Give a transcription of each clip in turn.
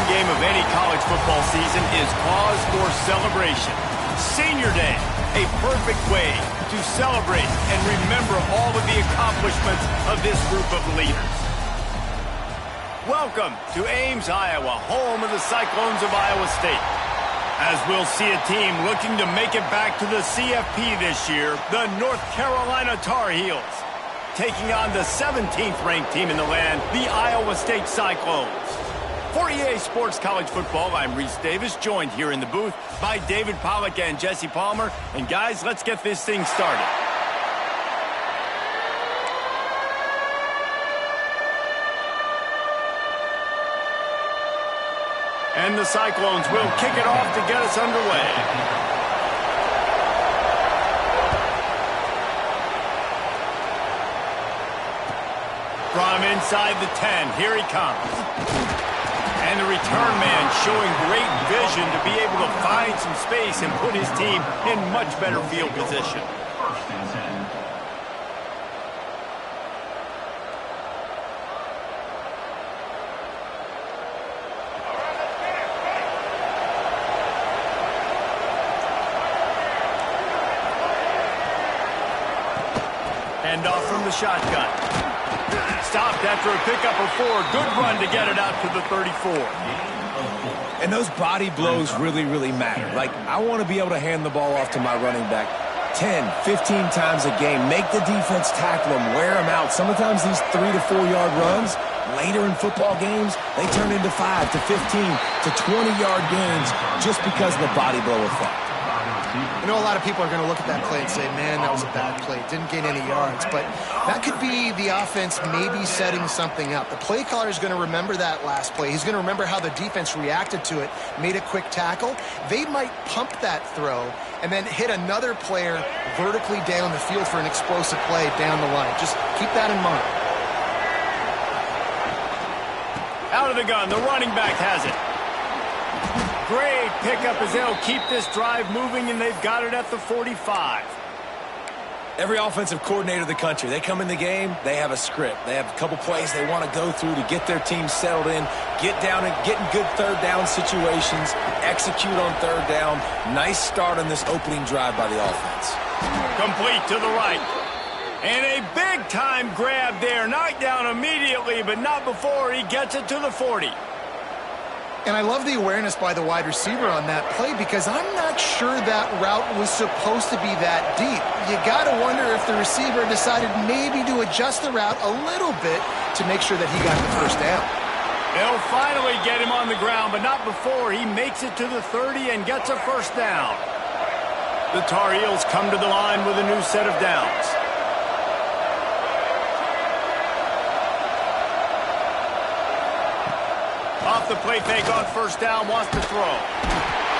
game of any college football season is cause for celebration. Senior Day, a perfect way to celebrate and remember all of the accomplishments of this group of leaders. Welcome to Ames, Iowa, home of the Cyclones of Iowa State. As we'll see a team looking to make it back to the CFP this year, the North Carolina Tar Heels, taking on the 17th ranked team in the land, the Iowa State Cyclones. For EA Sports College Football, I'm Reese Davis, joined here in the booth by David Pollack and Jesse Palmer. And guys, let's get this thing started. And the Cyclones will kick it off to get us underway. From inside the 10, here he comes. And the return man showing great vision to be able to find some space and put his team in much better field position. Hand off from the shotgun. Stopped after a pickup of 4. Good run to get it out to the 34. And those body blows really, really matter. Like, I want to be able to hand the ball off to my running back 10, 15 times a game. Make the defense tackle them, wear them out. Sometimes these 3 to 4 yard runs, later in football games, they turn into 5 to 15 to 20 yard gains just because of the body blow effect. I know a lot of people are going to look at that play and say, man, that was a bad play. Didn't gain any yards. But that could be the offense maybe setting something up. The play caller is going to remember that last play. He's going to remember how the defense reacted to it, made a quick tackle. They might pump that throw and then hit another player vertically down the field for an explosive play down the line. Just keep that in mind. Out of the gun, the running back has it. Great pickup as they'll keep this drive moving, and they've got it at the 45. Every offensive coordinator in the country, they come in the game, they have a script. They have a couple plays they want to go through to get their team settled in, get down and get in good third down situations, execute on third down. Nice start on this opening drive by the offense. Complete to the right. And a big-time grab there. Knocked down immediately, but not before he gets it to the 40. And I love the awareness by the wide receiver on that play because I'm not sure that route was supposed to be that deep. You got to wonder if the receiver decided maybe to adjust the route a little bit to make sure that he got the first down. They'll finally get him on the ground, but not before he makes it to the 30 and gets a first down. The Tar Heels come to the line with a new set of downs. Off the play fake on first down, wants to throw.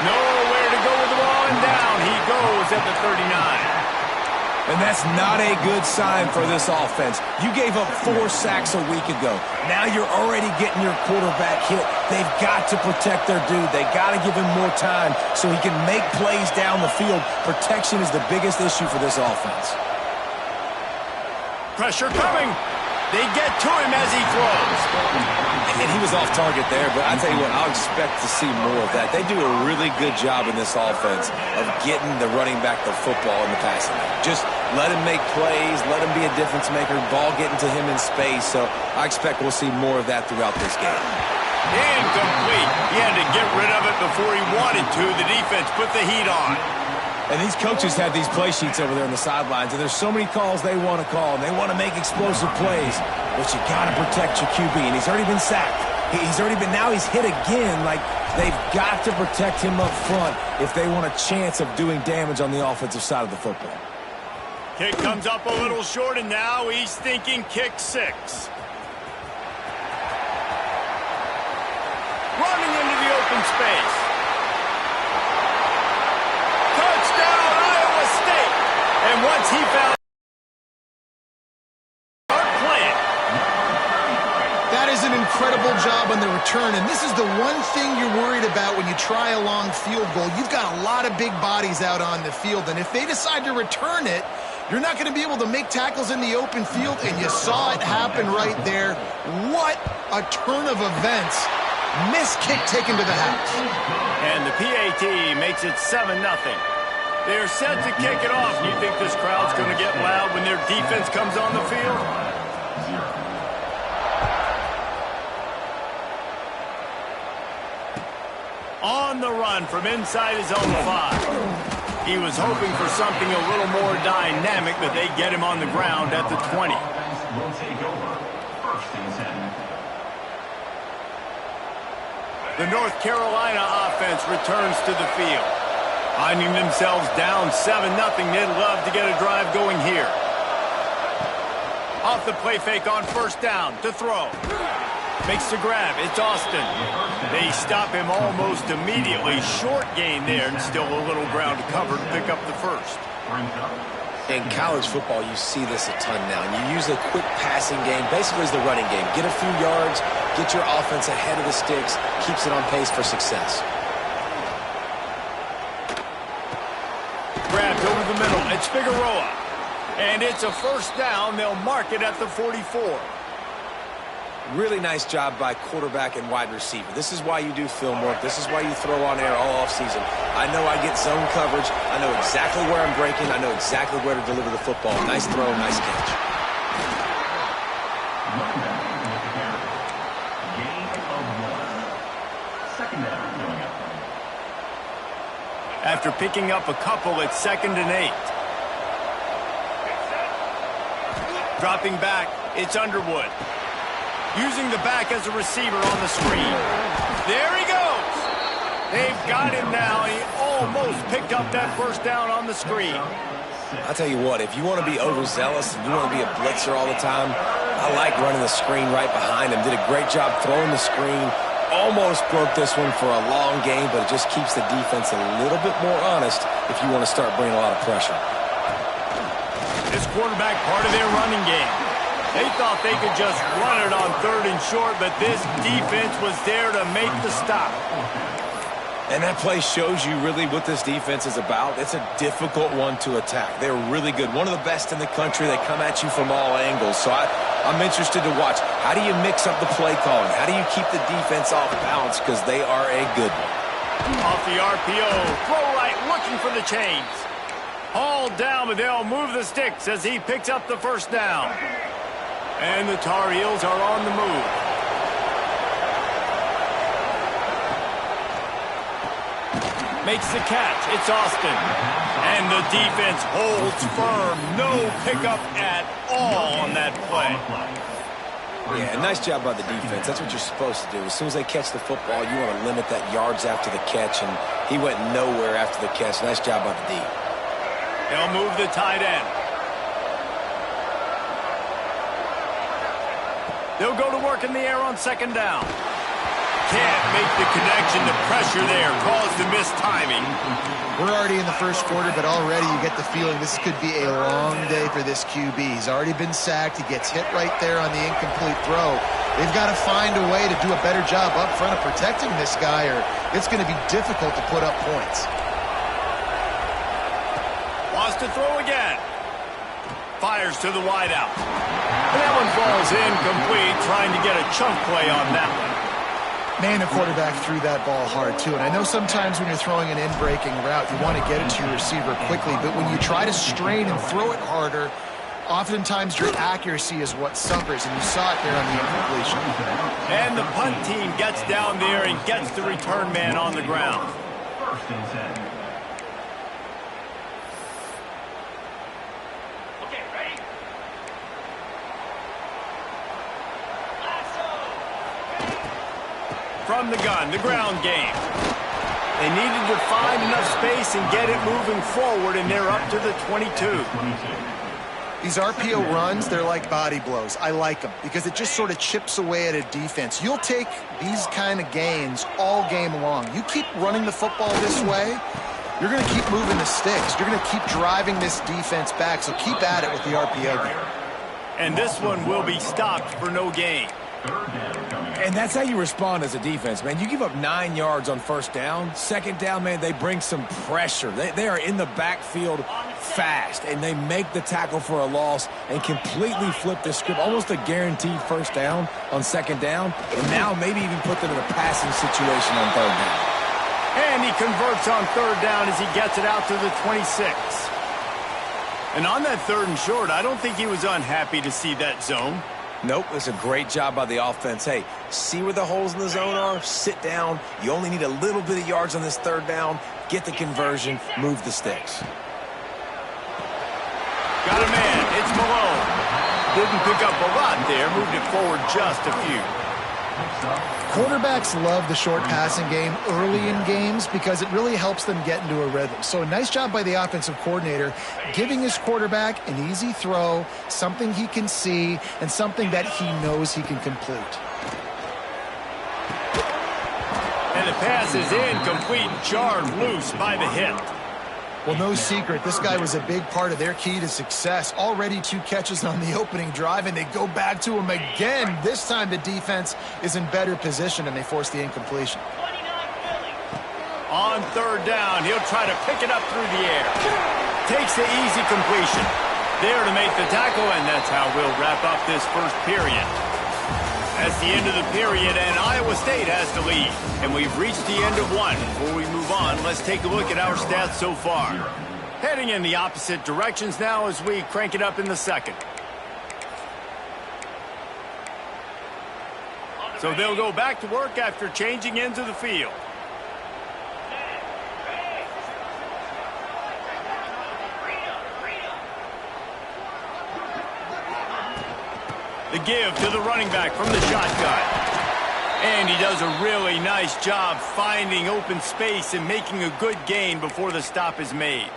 Nowhere to go with the ball, and down he goes at the 39. And that's not a good sign for this offense. You gave up 4 sacks a week ago. Now you're already getting your quarterback hit. They've got to protect their dude. They got to give him more time so he can make plays down the field. Protection is the biggest issue for this offense. Pressure coming. They get to him as he throws. And he was off target there, but I tell you what, I'll expect to see more of that. They do a really good job in this offense of getting the running back the football in the passing game. Just let him make plays, let him be a difference maker, ball getting to him in space. So I expect we'll see more of that throughout this game. Incomplete. He had to get rid of it before he wanted to. The defense put the heat on. And these coaches have these play sheets over there on the sidelines, and there's so many calls they want to call, and they want to make explosive plays. But you got to protect your QB, and he's already been sacked. Now he's hit again. Like, they've got to protect him up front if they want a chance of doing damage on the offensive side of the football. Kick comes up a little short, and now he's thinking kick 6. Running into the open space. Touchdown, Iowa State. And once he found an incredible job on the return, and this is the one thing you're worried about when you try a long field goal. You've got a lot of big bodies out on the field, and if they decide to return it, you're not going to be able to make tackles in the open field, and you saw it happen right there. What a turn of events Missed kick taken to the house. And the PAT makes it 7-0. They're set to kick it off. You think this crowd's going to get loud when their defense comes on the field? On the run from inside his own 5. He was hoping for something a little more dynamic, but they get him on the ground at the 20. The North Carolina offense returns to the field. Finding themselves down 7-0, they'd love to get a drive going here. Off the play fake on first down to throw. Makes the grab. It's Austin. They stop him almost immediately. Short gain there, and still a little ground to cover to pick up the first. In college football, you see this a ton now. And you use a quick passing game, basically as the running game. Get a few yards, get your offense ahead of the sticks, keeps it on pace for success. Grabbed over the middle. It's Figueroa. And it's a first down. They'll mark it at the 44. Really nice job by quarterback and wide receiver. This is why you do film work. This is why you throw on air all offseason. I know I get zone coverage. I know exactly where I'm breaking. I know exactly where to deliver the football. Nice throw, nice catch. After picking up a couple, it's 2nd and 8. Dropping back, it's Underwood. Using the back as a receiver on the screen. There he goes. They've got him now. He almost picked up that first down on the screen. I'll tell you what, if you want to be overzealous and you want to be a blitzer all the time, I like running the screen right behind him. Did a great job throwing the screen. Almost broke this one for a long game, but it just keeps the defense a little bit more honest if you want to start bringing a lot of pressure. This quarterback part of their running game. They thought they could just run it on 3rd and short, but this defense was there to make the stop. And that play shows you really what this defense is about. It's a difficult one to attack. They're really good. One of the best in the country. They come at you from all angles. So I'm interested to watch. How do you mix up the play calling? How do you keep the defense off balance? Because they are a good one. Off the RPO, throw right, looking for the chains. Hauled down, but they'll move the sticks as he picks up the first down. And the Tar Heels are on the move. Makes the catch. It's Austin. And the defense holds firm. No pickup at all on that play. Yeah, nice job by the defense. That's what you're supposed to do. As soon as they catch the football, you want to limit that yards after the catch, and he went nowhere after the catch. Nice job by the D. They'll move the tight end. They'll go to work in the air on 2nd down. Can't make the connection. The pressure there caused the missed timing. We're already in the first quarter, but already you get the feeling this could be a long day for this QB. He's already been sacked. He gets hit right there on the incomplete throw. They've got to find a way to do a better job up front of protecting this guy, or it's going to be difficult to put up points. Wants to throw again. Fires to the wideout. And that one falls incomplete, trying to get a chunk play on that one. Man, the quarterback threw that ball hard, too. And I know sometimes when you're throwing an in-breaking route, you want to get it to your receiver quickly. But when you try to strain and throw it harder, oftentimes your accuracy is what suffers. And you saw it there on the incompletion. And the punt team gets down there and gets the return man on the ground. From the gun, the ground game. They needed to find enough space and get it moving forward, and they're up to the 22. These RPO runs, they're like body blows. I like them because it just sort of chips away at a defense. You'll take these kind of gains all game long. You keep running the football this way, you're going to keep moving the sticks. You're going to keep driving this defense back, so keep at it with the RPO game. And this one will be stopped for no gain. And that's how you respond as a defense, man. You give up 9 yards on first down. 2nd down, man, they bring some pressure. They are in the backfield fast, and they make the tackle for a loss and completely flip the script, almost a guaranteed first down on second down, and now maybe even put them in a passing situation on third down. And he converts on third down as he gets it out to the 26. And on that third and short, I don't think he was unhappy to see that zone. Nope, it's a great job by the offense. Hey, see where the holes in the zone are, sit down. You only need a little bit of yards on this third down. Get the conversion, move the sticks. Got a man, it's Malone. Didn't pick up a lot there, moved it forward just a few. Quarterbacks love the short passing game early in games because it really helps them get into a rhythm. So a nice job by the offensive coordinator giving his quarterback an easy throw, something he can see, and something that he knows he can complete. And the pass is incomplete, jarred loose by the hit. Well, no secret, this guy was a big part of their key to success. Already 2 catches on the opening drive, and they go back to him again. This time the defense is in better position, and they force the incompletion. On third down, he'll try to pick it up through the air. Takes the easy completion. There to make the tackle, and that's how we'll wrap up this first period. That's the end of the period, and Iowa State has the lead. And we've reached the end of one. Before we move on, let's take a look at our stats so far. Heading in the opposite directions now as we crank it up in the second. So they'll go back to work after changing into the field. The give to the running back from the shotgun. And he does a really nice job finding open space and making a good gain before the stop is made.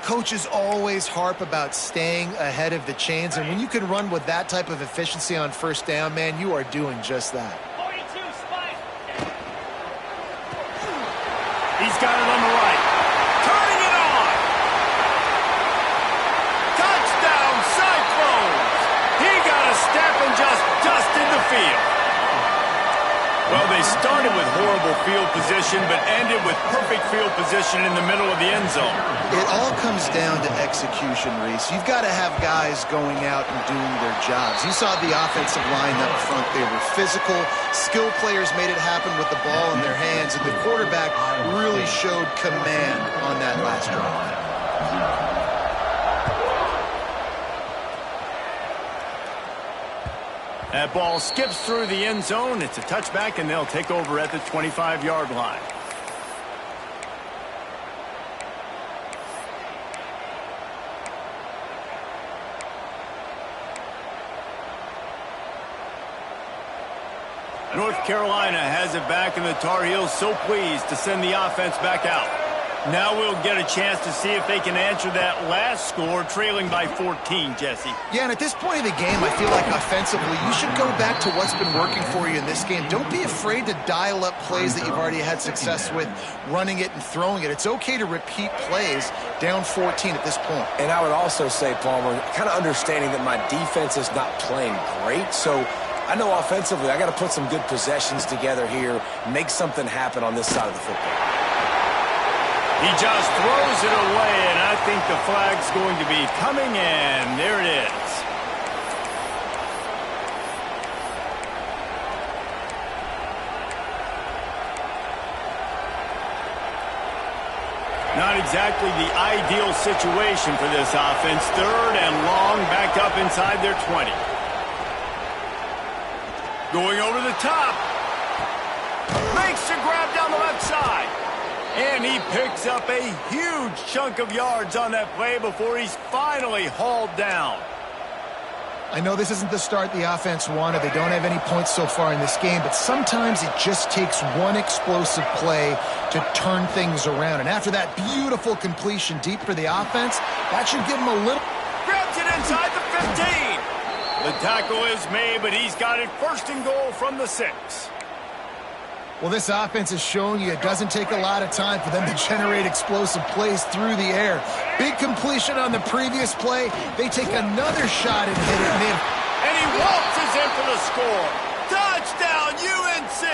Coaches always harp about staying ahead of the chains, and when you can run with that type of efficiency on first down, man, you are doing just that. 42 spike. He's got it on the right. Turning it on. Touchdown, Cyclones. He got a step and just dusted the field. Well, they started with horrible field position, but ended with perfect field position in the middle of the end zone. It all comes down to execution, Reese. You've got to have guys going out and doing their jobs. You saw the offensive line up front. They were physical. Skill players made it happen with the ball in their hands, and the quarterback really showed command on that last drive. That ball skips through the end zone. It's a touchback, and they'll take over at the 25-yard line. North Carolina has it back, and the Tar Heels so pleased to send the offense back out. Now we'll get a chance to see if they can answer that last score, trailing by 14, Jesse. Yeah, and at this point of the game, I feel like offensively, you should go back to what's been working for you in this game. Don't be afraid to dial up plays that you've already had success with, running it and throwing it. It's okay to repeat plays down 14 at this point. And I would also say, Palmer, kind of understanding that my defense is not playing great, so I know offensively I got to put some good possessions together here, make something happen on this side of the football. He just throws it away, and I think the flag's going to be coming in. There it is. Not exactly the ideal situation for this offense. Third and long, back up inside their 20. Going over the top. Makes the grab down the left side. And he picks up a huge chunk of yards on that play before he's finally hauled down. I know this isn't the start the offense wanted. They don't have any points so far in this game, but sometimes it just takes one explosive play to turn things around. And after that beautiful completion deep for the offense, that should give him a little... Grabs it inside the 15. The tackle is made, but he's got it first and goal from the 6. Well, this offense is showing you it doesn't take a lot of time for them to generate explosive plays through the air. Big completion on the previous play. They take another shot and hit it. And he waltzes in for the score. Touchdown, UNC!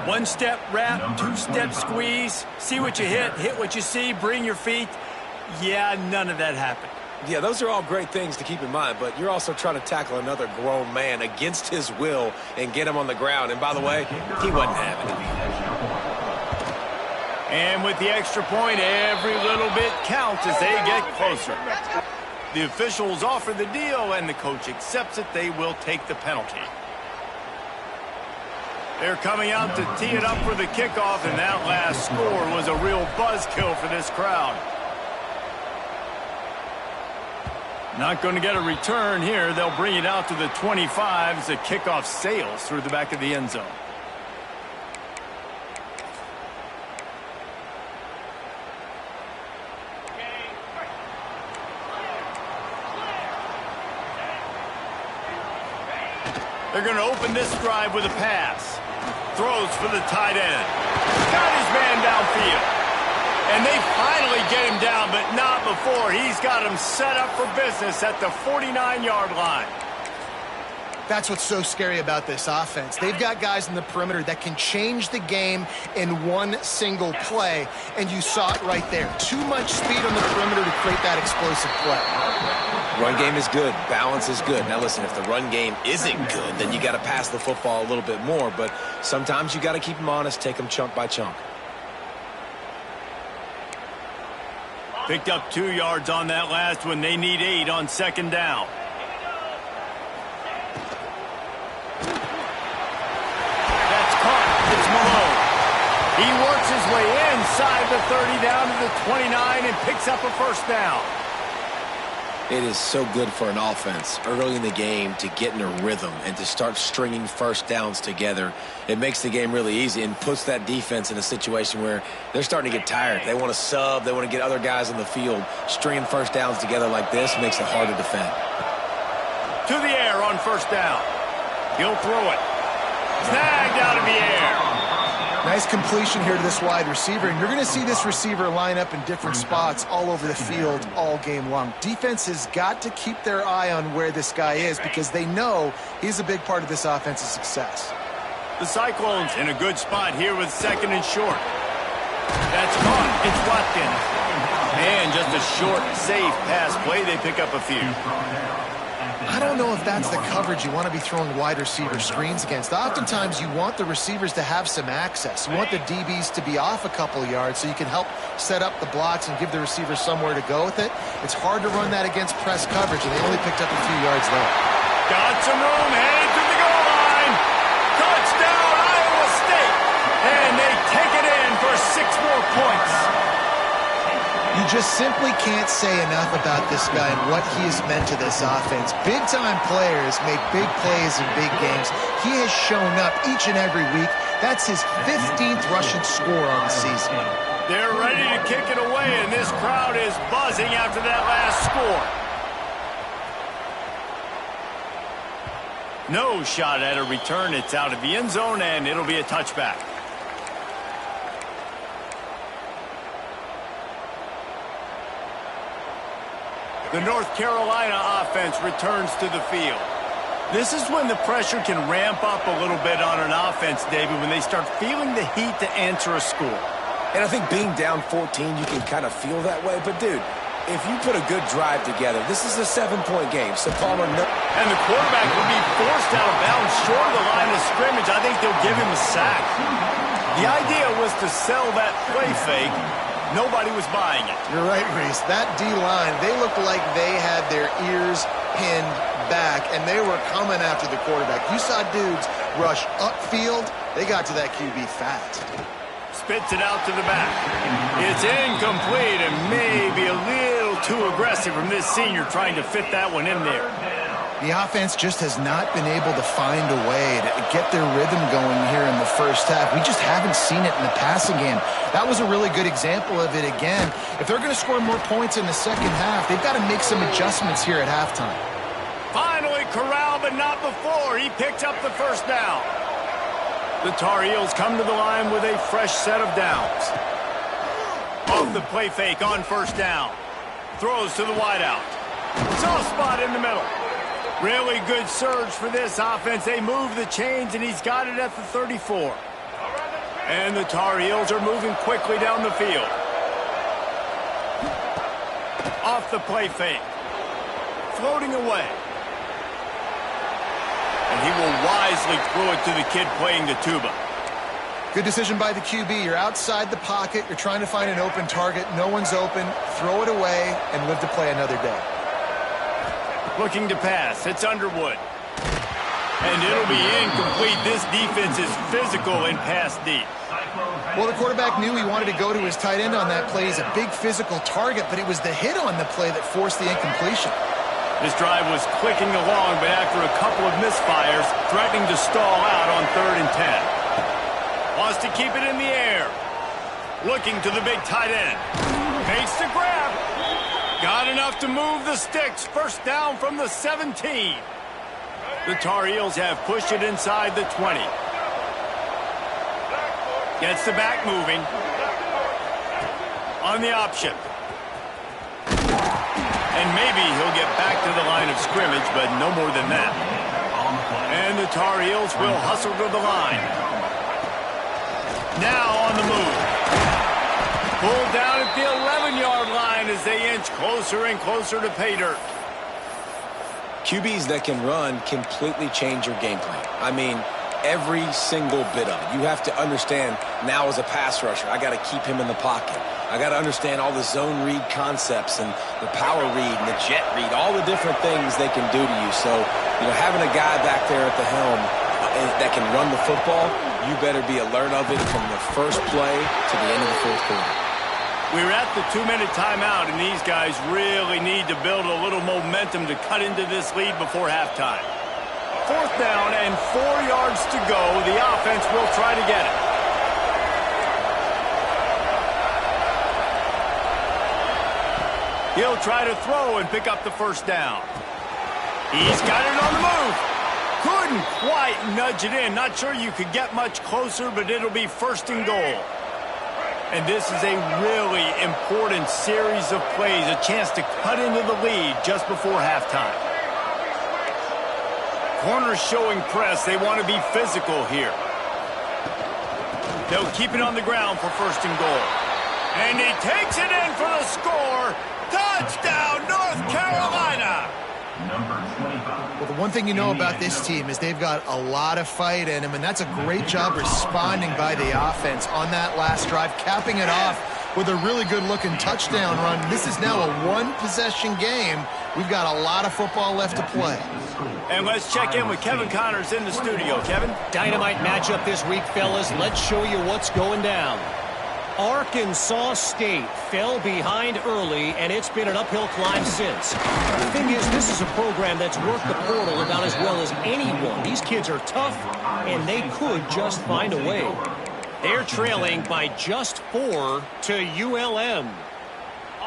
One-step wrap, two-step squeeze. See what you hit what you see, bring your feet. Yeah, none of that happened. Yeah, those are all great things to keep in mind, but you're also trying to tackle another grown man against his will and get him on the ground. And by the way, he wasn't having it. And with the extra point, every little bit counts as they get closer. The officials offer the deal, and the coach accepts it. They will take the penalty. They're coming out to tee it up for the kickoff, and that last score was a real buzzkill for this crowd. Not going to get a return here. They'll bring it out to the 25 as the kickoff sails through the back of the end zone. They're going to open this drive with a pass. Throws for the tight end. Got his man downfield. And they finally get him down, but not before. He's got him set up for business at the 49-yard line. That's what's so scary about this offense. They've got guys in the perimeter that can change the game in one single play, and you saw it right there. Too much speed on the perimeter to create that explosive play. Run game is good. Balance is good. Now, listen, if the run game isn't good, then you got to pass the football a little bit more, but sometimes you got to keep them honest, take them chunk by chunk. Picked up 2 yards on that last one. They need 8 on second down. That's caught. It's Malone. He works his way inside the 30 down to the 29 and picks up a first down. It is so good for an offense early in the game to get in a rhythm and to start stringing first downs together. It makes the game really easy and puts that defense in a situation where they're starting to get tired. They want to sub. They want to get other guys on the field. Stringing first downs together like this makes it hard to defend. To the air on first down. He'll throw it. Snagged out of the air. Nice completion here to this wide receiver, and you're going to see this receiver line up in different spots all over the field all game long. Defense has got to keep their eye on where this guy is because they know he's a big part of this offense's success. The Cyclones in a good spot here with second and short. That's caught. It's Watkins. And just a short, safe pass play. They pick up a few. I don't know if that's the coverage you want to be throwing wide receiver screens against. Oftentimes, you want the receivers to have some access. You want the DBs to be off a couple yards so you can help set up the blocks and give the receivers somewhere to go with it. It's hard to run that against press coverage, and they only picked up a few yards there. Got some room, headed to the goal line. Touchdown, Iowa State. And they take it in for 6 more points. You just simply can't say enough about this guy and what he has meant to this offense. Big-time players make big plays in big games. He has shown up each and every week. That's his 15th rushing score on the season. They're ready to kick it away, and this crowd is buzzing after that last score. No shot at a return. It's out of the end zone, and it'll be a touchback. The North Carolina offense returns to the field. This is when the pressure can ramp up a little bit on an offense, David, when they start feeling the heat to answer a score. And I think being down 14, you can kind of feel that way. But, dude, if you put a good drive together, this is a 7-point game. So Palmer, and the quarterback will be forced out of bounds short of the line of scrimmage. I think they'll give him a sack. The idea was to sell that play fake. Nobody was buying it. You're right, Reese. That D-line, they looked like they had their ears pinned back, and they were coming after the quarterback. You saw dudes rush upfield. They got to that QB fast. Spits it out to the back. It's incomplete and maybe a little too aggressive from this senior trying to fit that one in there. The offense just has not been able to find a way to get their rhythm going here in the first half. We just haven't seen it in the passing game. That was a really good example of it again. If they're going to score more points in the second half, they've got to make some adjustments here at halftime. Finally corralled, but not before. He picked up the first down. The Tar Heels come to the line with a fresh set of downs. Off the play fake on first down. Throws to the wideout. Soft spot in the middle. Really good surge for this offense. They move the chains, and he's got it at the 34. And the Tar Heels are moving quickly down the field. Off the play fake. Floating away. And he will wisely throw it to the kid playing the tuba. Good decision by the QB. You're outside the pocket. You're trying to find an open target. No one's open. Throw it away and live to play another day. Looking to pass. It's Underwood. And it'll be incomplete. This defense is physical in pass deep. Well, the quarterback knew he wanted to go to his tight end on that play. He's a big physical target, but it was the hit on the play that forced the incompletion. This drive was clicking along, but after a couple of misfires, threatening to stall out on 3rd and 10. Wants to keep it in the air. Looking to the big tight end. Makes the grab. Got enough to move the sticks. First down from the 17. The Tar Heels have pushed it inside the 20. Gets the back moving. On the option. And maybe he'll get back to the line of scrimmage, but no more than that. And the Tar Heels will hustle to the line. Now on the move. Pulled down at the 11-yard line as they inch closer and closer to pay dirt. QBs that can run completely change your game plan. I mean, every single bit of it. You have to understand now as a pass rusher, I got to keep him in the pocket. I got to understand all the zone read concepts and the power read and the jet read, all the different things they can do to you. So, having a guy back there at the helm that can run the football, you better be alert of it from the first play to the end of the fourth quarter. We're at the 2-minute timeout, and these guys really need to build a little momentum to cut into this lead before halftime. 4th down and 4 yards to go. The offense will try to get it. He'll try to throw and pick up the first down. He's got it on the move. Couldn't quite nudge it in. Not sure you could get much closer, but it'll be 1st and goal. And this is a really important series of plays, a chance to cut into the lead just before halftime. Corners showing press. They want to be physical here. They'll keep it on the ground for 1st and goal. And he takes it in for the score. Touchdown, North Carolina! Well, the one thing you know about this team is they've got a lot of fight in them, and that's a great job responding by the offense on that last drive, capping it off with a really good-looking touchdown run. This is now a one-possession game. We've got a lot of football left to play. And let's check in with Kevin Connors in the studio. Kevin? Dynamite matchup this week, fellas. Let's show you what's going down. Arkansas State fell behind early, and it's been an uphill climb since. The thing is, this is a program that's worked the portal about as well as anyone. These kids are tough, and they could just find a way. They're trailing by just 4 to ULM.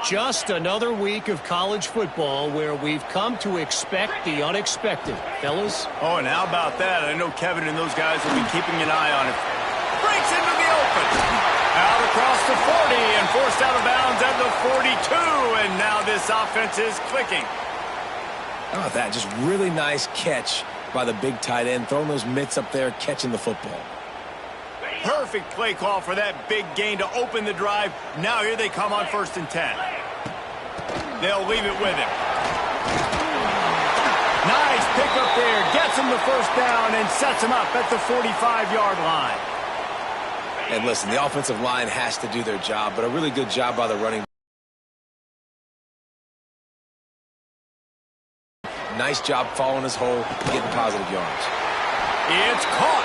Just another week of college football where we've come to expect the unexpected. Fellas? Oh, and how about that? I know Kevin and those guys will be keeping an eye on it. Breaks into the open. Out across the 40 and forced out of bounds at the 42. And now this offense is clicking. How about that? Just really nice catch by the big tight end, throwing those mitts up there, catching the football. Perfect play call for that big gain to open the drive. Now here they come on 1st and 10. They'll leave it with him. Nice pick up there. Gets him the first down and sets him up at the 45-yard line. And listen, the offensive line has to do their job, but a really good job by the running. Nice job following his hole, getting positive yards. It's caught.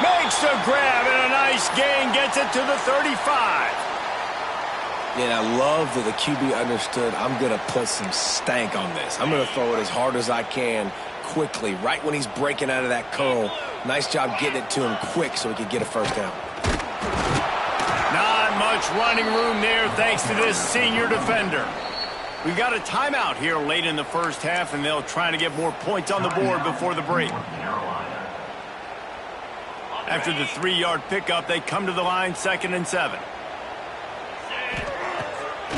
Makes the grab and a nice gain. Gets it to the 35. Yeah, and I love that the QB understood, I'm going to put some stank on this. I'm going to throw it as hard as I can, quickly, right when he's breaking out of that curl. Nice job getting it to him quick so he could get a first down. Not much running room there thanks to this senior defender. We've got a timeout here late in the first half, and they'll try to get more points on the board before the break. After the 3-yard pickup, they come to the line 2nd and 7.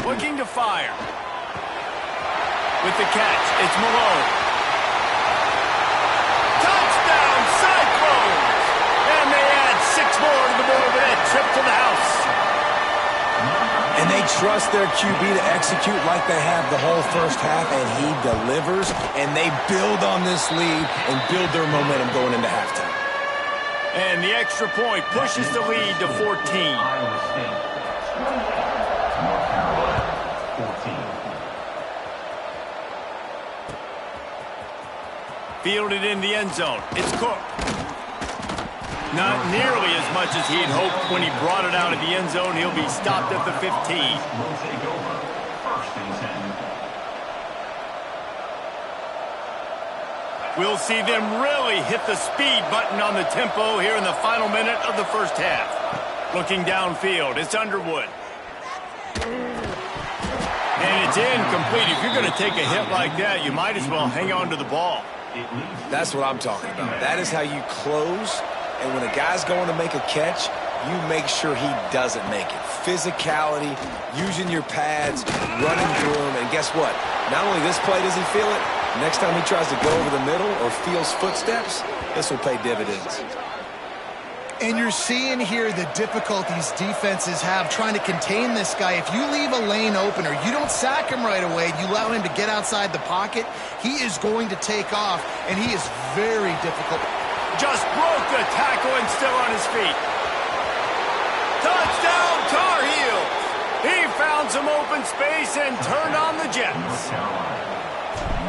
Looking to fire. With the catch, it's Malone. trust their QB to execute like they have the whole first half, and he delivers, and they build on this lead and build their momentum going into halftime. And the extra point pushes the lead to 14. Iowa State 20, North Carolina 14. Fielded in the end zone. It's Cook. Not nearly as much as he'd hoped when he brought it out of the end zone. He'll be stopped at the 15. Will take over. First and 10. We'll see them really hit the speed button on the tempo here in the final minute of the first half. Looking downfield, it's Underwood. And it's incomplete. If you're going to take a hit like that, you might as well hang on to the ball. That's what I'm talking about. That is how you close. And when a guy's going to make a catch, you make sure he doesn't make it. Physicality, using your pads, running through them. And guess what? Not only this play does he feel it, next time he tries to go over the middle or feels footsteps, this will pay dividends. And you're seeing here the difficulties defenses have trying to contain this guy. If you leave a lane open or you don't sack him right away, you allow him to get outside the pocket, he is going to take off, and he is very difficult. Just broke the tackle and still on his feet. Touchdown, Tar Heels! He found some open space and turned on the Jets.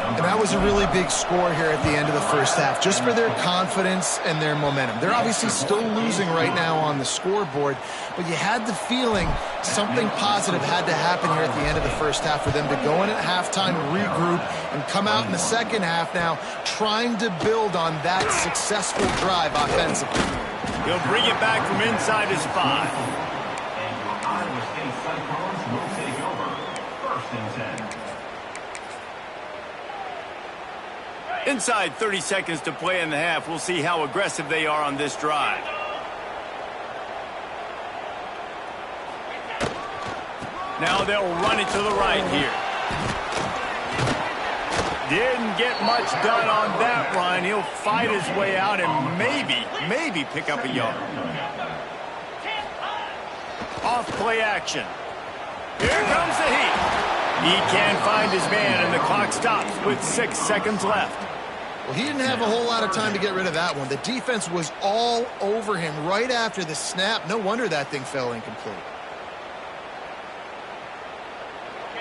And that was a really big score here at the end of the first half, just for their confidence and their momentum. They're obviously still losing right now on the scoreboard, but you had the feeling something positive had to happen here at the end of the first half for them to go in at halftime, regroup, and come out in the second half now trying to build on that successful drive offensively. He'll bring it back from inside his 5. And your Iowa State Cyclones will take over. First and 10. Inside 30 seconds to play in the half. We'll see how aggressive they are on this drive. Now they'll run it to the right here. Didn't get much done on that run. He'll fight his way out and maybe pick up a yard. Off play action. Here comes the heat. He can't find his man, and the clock stops with 6 seconds left. Well, he didn't have a whole lot of time to get rid of that one. The defense was all over him right after the snap. No wonder that thing fell incomplete.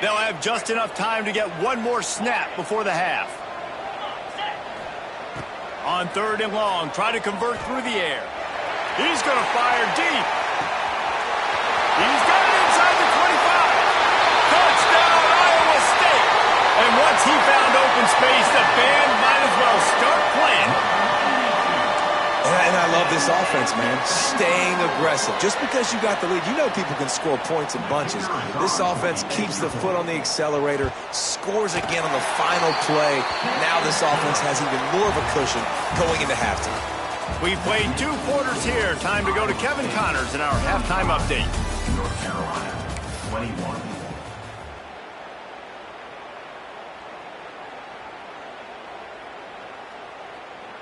They'll have just enough time to get one more snap before the half. On 3rd and long, try to convert through the air. He's going to fire deep. He's got it inside the 25. Touchdown, Iowa State. And once he found open space, the band might as well start playing. And I love this offense, man. Staying aggressive. Just because you got the lead, you know people can score points in bunches. This offense keeps the foot on the accelerator, scores again on the final play. Now this offense has even more of a cushion going into halftime. We've played 2 quarters here. Time to go to Kevin Connors in our halftime update. North Carolina 21.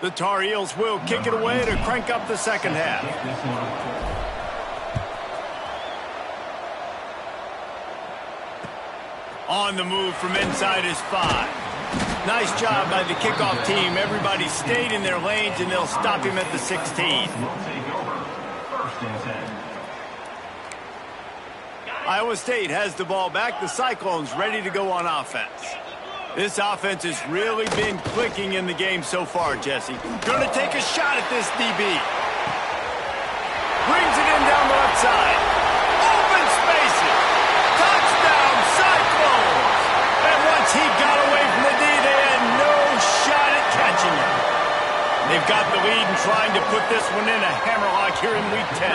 The Tar Heels will kick it away to crank up the second half. On the move from inside his 5. Nice job by the kickoff team. Everybody stayed in their lanes, and they'll stop him at the 16. Iowa State has the ball back. The Cyclones ready to go on offense. This offense has really been clicking in the game so far, Jesse. Going to take a shot at this DB. Brings it in down the left side. Open spaces. Touchdown, Cyclones. And once he got away from the D, they had no shot at catching him. They've got the lead and trying to put this one in a hammerlock here in Week 10.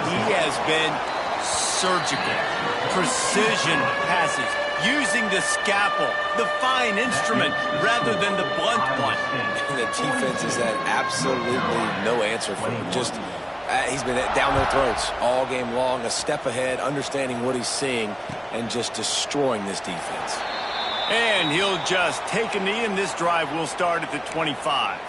He has been surgical. Precision passes. Using the scalpel, the fine instrument, rather than the blunt one. And the defense has had absolutely no answer for him. Just, he's been down their throats all game long, a step ahead, understanding what he's seeing, and just destroying this defense. And he'll just take a knee, and this drive will start at the 25.